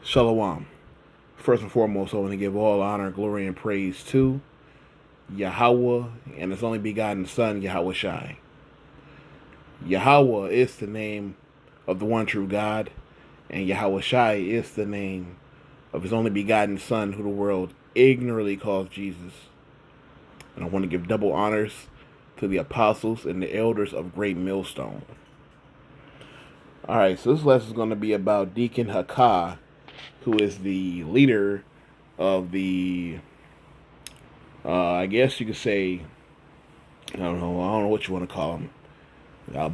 Shalom. First and foremost, I want to give all honor, glory, and praise to Yahweh and His only begotten Son, Yahweh Shai. Yahweh is the name of the one true God, and Yahweh Shai is the name of His only begotten Son, who the world ignorantly calls Jesus. And I want to give double honors to the apostles and the elders of Great Millstone. Alright, so this lesson is going to be about Deacon Hakah, who is the leader of the, I guess you could say, I don't know what you want to call them,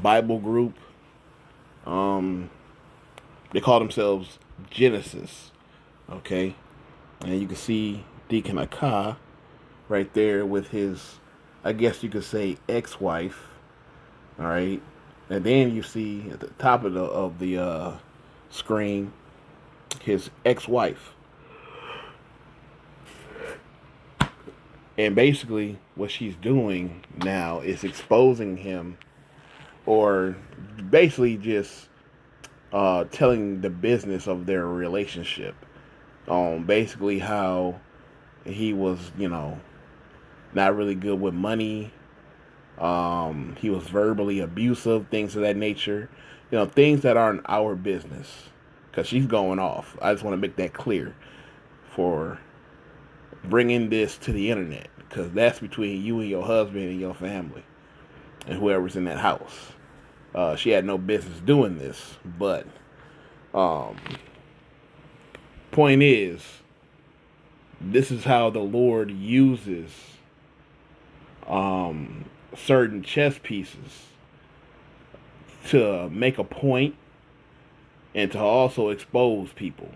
Bible group. They call themselves Genesis, okay? And you can see Deacon Hakah right there with his, I guess you could say, ex-wife, all right? And then you see at the top of the screen his ex-wife. And basically what she's doing now is exposing him, or basically just telling the business of their relationship. Basically how he was, not really good with money. He was verbally abusive, things of that nature. Things that aren't our business. Because she's going off. I just want to make that clear for bringing this to the internet. Because that's between you and your husband and your family and whoever's in that house. She had no business doing this. But point is, this is how the Lord uses certain chess pieces to make a point and to also expose people,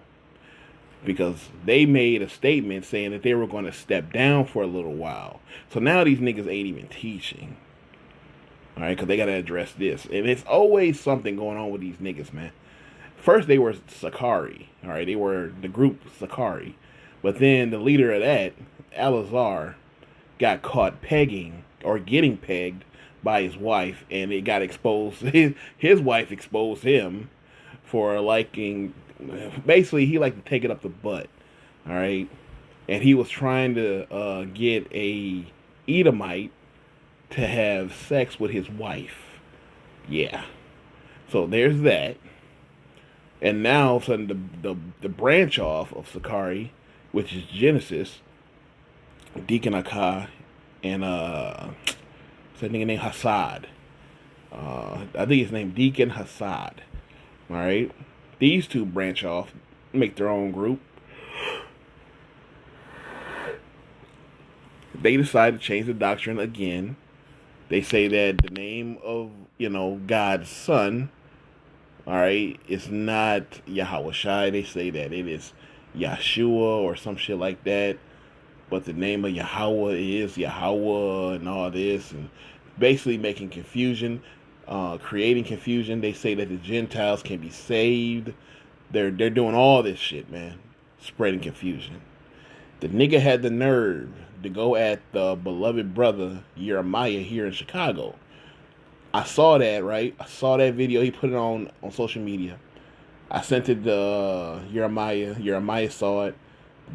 because they made a statement saying that they were going to step down for a little while. So now these niggas ain't even teaching, all right, because they got to address this. And it's always something going on with these niggas, man. First they were Sakari, all right, they were the group Sakari, but then the leader of that, Alazar, got caught pegging or getting pegged by his wife, and it got exposed. His wife exposed him for liking, basically he liked to take it up the butt, all right, and he was trying to get a Edomite to have sex with his wife. Yeah, so there's that. And now all of a sudden the branch off of Sakari, which is Genesis, Deacon Hakah and what's that nigga named Hassad. I think his name Deacon Hassad. All right, these two branch off, make their own group. They decide to change the doctrine again. They say that the name of God's Son, all right, is not Yahweh Shai. They say that it is Yeshua or some shit like that. But the name of Yahweh is Yahweh and all this, and basically making confusion, creating confusion. They say that the Gentiles can be saved. They're doing all this shit, man, spreading confusion. The nigga had the nerve to go at the beloved brother Jeremiah here in Chicago. I saw that, right? I saw that video. He put it on social media. I sent it to Jeremiah. Jeremiah saw it.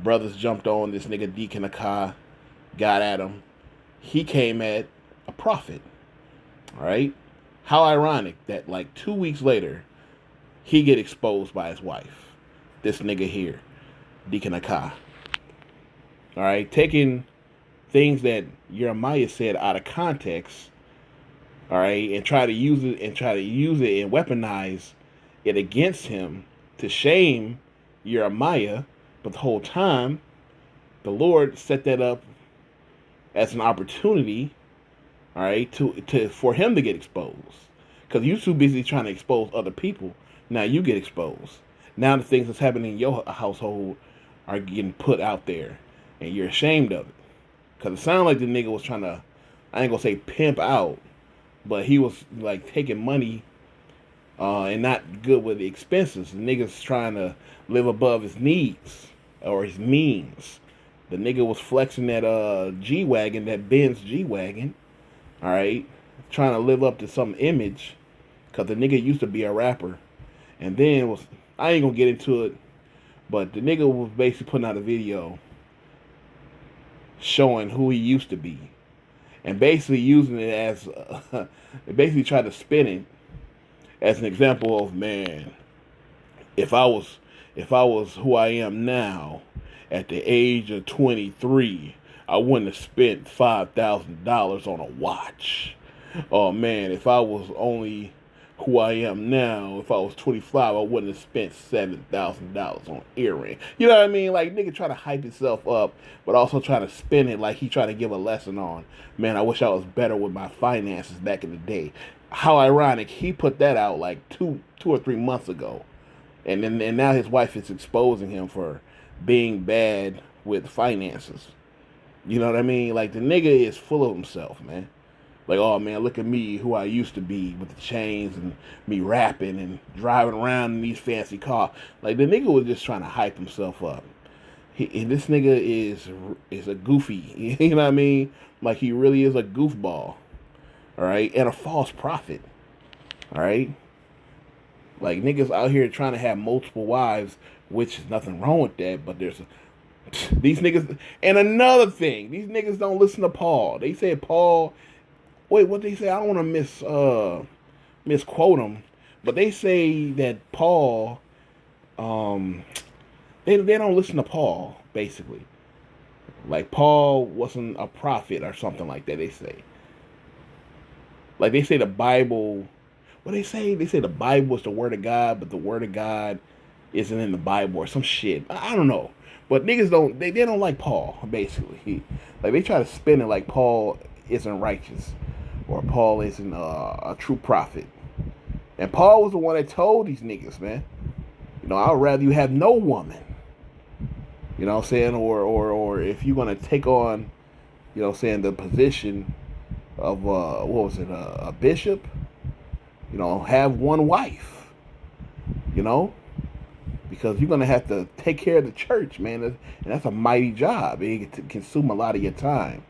Brothers jumped on this nigga Deacon Hakah, got at him. He came at a prophet. All right? How ironic that like 2 weeks later, he get exposed by his wife. This nigga here, Deacon Hakah. All right? Taking things that Jeremiah said out of context, all right, and try to use it and weaponize it against him to shame Jeremiah. But the whole time, the Lord set that up as an opportunity, all right, for him to get exposed. Because you're too busy trying to expose other people. Now you get exposed. Now the things that's happening in your household are getting put out there, and you're ashamed of it. Because it sounded like the nigga was trying to, I ain't gonna say pimp out, but he was like taking money and not good with the expenses. The nigga's trying to live above his needs or his means. The nigga was flexing that G-Wagon, that Benz G-Wagon, all right, trying to live up to some image, because the nigga used to be a rapper. And then I ain't gonna get into it, But the nigga was basically putting out a video showing who he used to be, and basically using it as, basically tried to spin it as an example of, man, if I was who I am now at the age of 23, I wouldn't have spent $5,000 on a watch. Oh man, if I was only who I am now, if I was 25, I wouldn't have spent $7,000 on earring. You know what I mean? Like, nigga trying to hype himself up, but also trying to spin it like he trying to give a lesson on, man, I wish I was better with my finances back in the day. How ironic, he put that out like two or 3 months ago. And now his wife is exposing him for being bad with finances. You know what I mean? Like, the nigga is full of himself, man. Like, oh man, look at me, who I used to be with the chains and me rapping and driving around in these fancy cars. Like, the nigga was just trying to hype himself up. And this nigga is a goofy. You know what I mean? Like, he really is a goofball. All right, and a false prophet. All right. Like, niggas out here trying to have multiple wives, which is nothing wrong with that, but these niggas. And another thing, these niggas don't listen to Paul. They said Paul. Wait, what they say? I don't want to misquote them, but they say that Paul, they don't listen to Paul, basically. Like, Paul wasn't a prophet or something like that. They say. Like, they say the Bible. What they say? They say the Bible is the word of God, but the word of God isn't in the Bible or some shit. I don't know. But niggas don't. They don't like Paul, basically. Like, they try to spin it like Paul isn't righteous, or Paul isn't a true prophet. And Paul was the one that told these niggas, man, you know, I'd rather you have no woman. You know what I'm saying? Or if you're going to take on, you know what I'm saying, the position of, what was it, a bishop, you know, have one wife, you know, because you're going to have to take care of the church, man. And that's a mighty job. It can consume a lot of your time.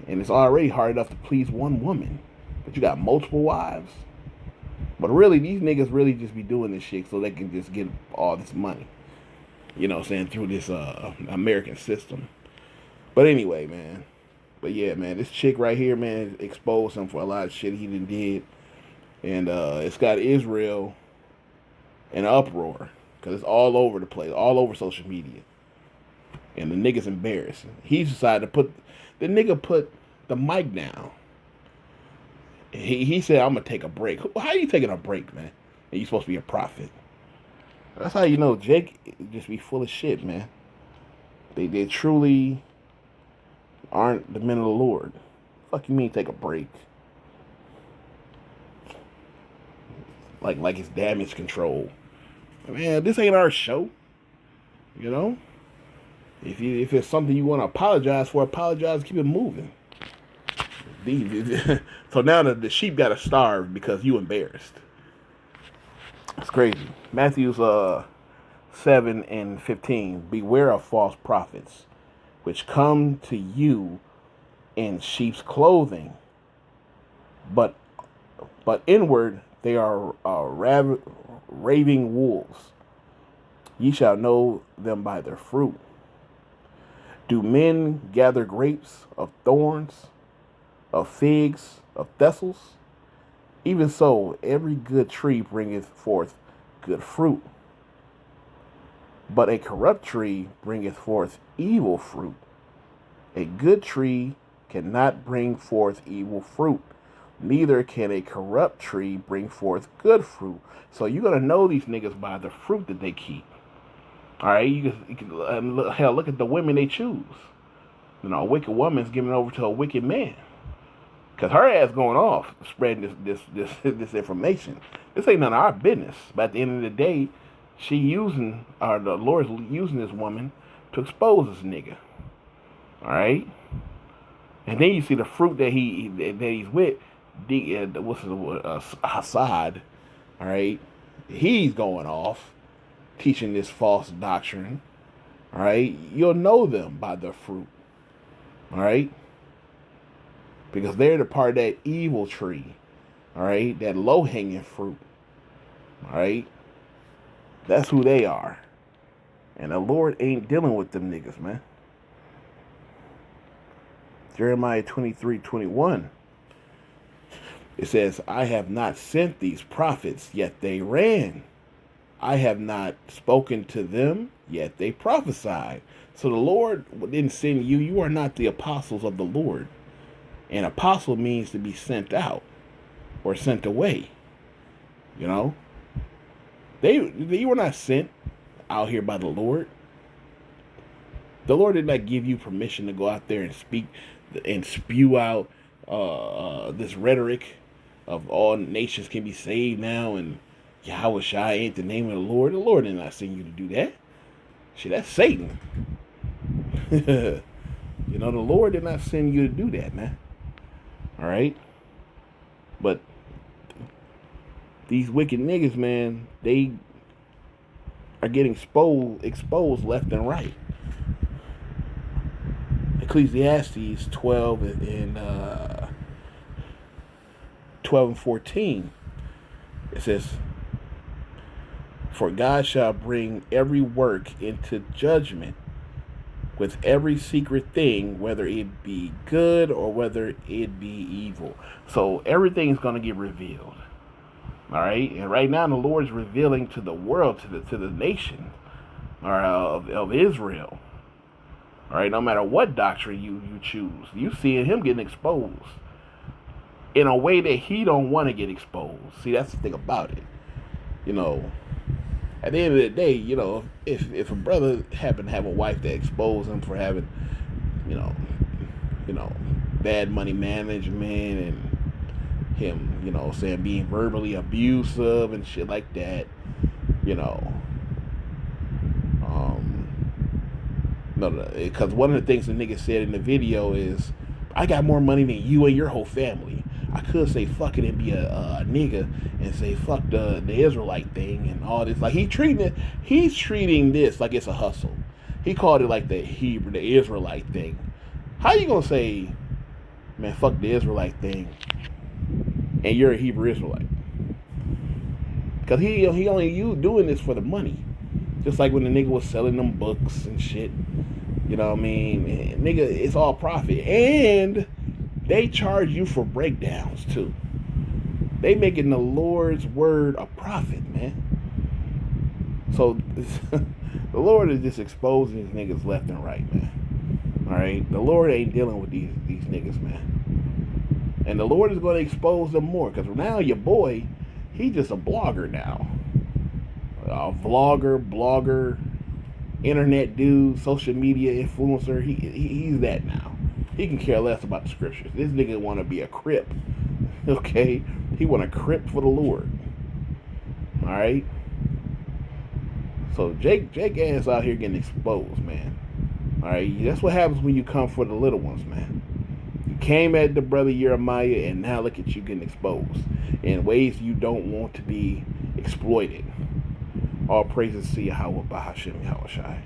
And it's already hard enough to please one woman, but you got multiple wives. But really, these niggas really just be doing this shit so they can just get all this money. You know what I'm saying? Through this American system. But anyway, man. But yeah, man, this chick right here, man, exposed him for a lot of shit he done did. And it's got Israel in an uproar. Because it's all over the place. All over social media. And the nigga's embarrassed. He's decided to put... The nigga put the mic down. He said, I'm going to take a break. How are you taking a break, man? And you supposed to be a prophet. That's how you know Jake just be full of shit, man. They truly aren't the men of the Lord. Fuck you mean take a break? Like it's damage control. Man, this ain't our show. You know? If it's something you want to apologize for, apologize, keep it moving. So now the sheep got to starve because you embarrassed. It's crazy. Matthews 7:15. Beware of false prophets, which come to you in sheep's clothing, but inward they are raving wolves. Ye shall know them by their fruit. Do men gather grapes of thorns, of figs, of thistles? Even so, every good tree bringeth forth good fruit. But a corrupt tree bringeth forth evil fruit. A good tree cannot bring forth evil fruit. Neither can a corrupt tree bring forth good fruit. So you're going to know these niggas by the fruit that they keep. All right, you can look at the women they choose. You know, a wicked woman's giving over to a wicked man, cause her ass going off spreading this information. This ain't none of our business. But at the end of the day, the Lord's using this woman to expose this nigga. All right, and then you see the fruit that he's with. Hassad. All right, he's going off, teaching this false doctrine. All right, you'll know them by their fruit. All right, because they're the part of that evil tree. All right, that low-hanging fruit. All right, that's who they are. And the Lord ain't dealing with them niggas, man. Jeremiah 23:21. It says, I have not sent these prophets, yet they ran. I have not spoken to them, yet they prophesied. So the Lord didn't send you. You are not the apostles of the Lord. An apostle means to be sent out or sent away. You know? They were not sent out here by the Lord. The Lord did not give you permission to go out there and speak and spew out this rhetoric of all nations can be saved now and Yahweh Shai ain't the name of the Lord. The Lord did not send you to do that. Shit, that's Satan. The Lord did not send you to do that, man. All right? But these wicked niggas, man, they are getting exposed left and right. Ecclesiastes 12 and 14. It says, for God shall bring every work into judgment with every secret thing, whether it be good or whether it be evil. So everything's going to get revealed. All right? And right now the Lord's revealing to the world, to the nation of Israel. All right? No matter what doctrine you choose, you seeing him getting exposed in a way that he don't want to get exposed. See, that's the thing about it. At the end of the day, if a brother happened to have a wife that exposed him for having, bad money management and him, saying being verbally abusive and shit like that, because one of the things the nigga said in the video is, I got more money than you and your whole family. I could say fuck it and be a nigga and say fuck the Israelite thing and all this. Like he's treating this like it's a hustle. He called it like the Israelite thing. How you gonna say, man, fuck the Israelite thing, and you're a Hebrew Israelite? Because he only you doing this for the money. Just like when the nigga was selling them books and shit. You know what I mean? And nigga, it's all profit. And they charge you for breakdowns too. They making the Lord's word a profit, man. So the Lord is just exposing these niggas left and right, man. All right? The Lord ain't dealing with these niggas, man. And the Lord is going to expose them more. Because now your boy, he just a blogger now. A vlogger, blogger, internet dude, social media influencer. He's that now. He can care less about the scriptures. This nigga want to be a crip. Okay? He want to crip for the Lord. All right? So Jake ass out here getting exposed, man. All right? That's what happens when you come for the little ones, man. You came at the brother Jeremiah, and now look at you getting exposed in ways you don't want to be exploited. All praises to Yahweh, Bahashem, Yahweh Shai.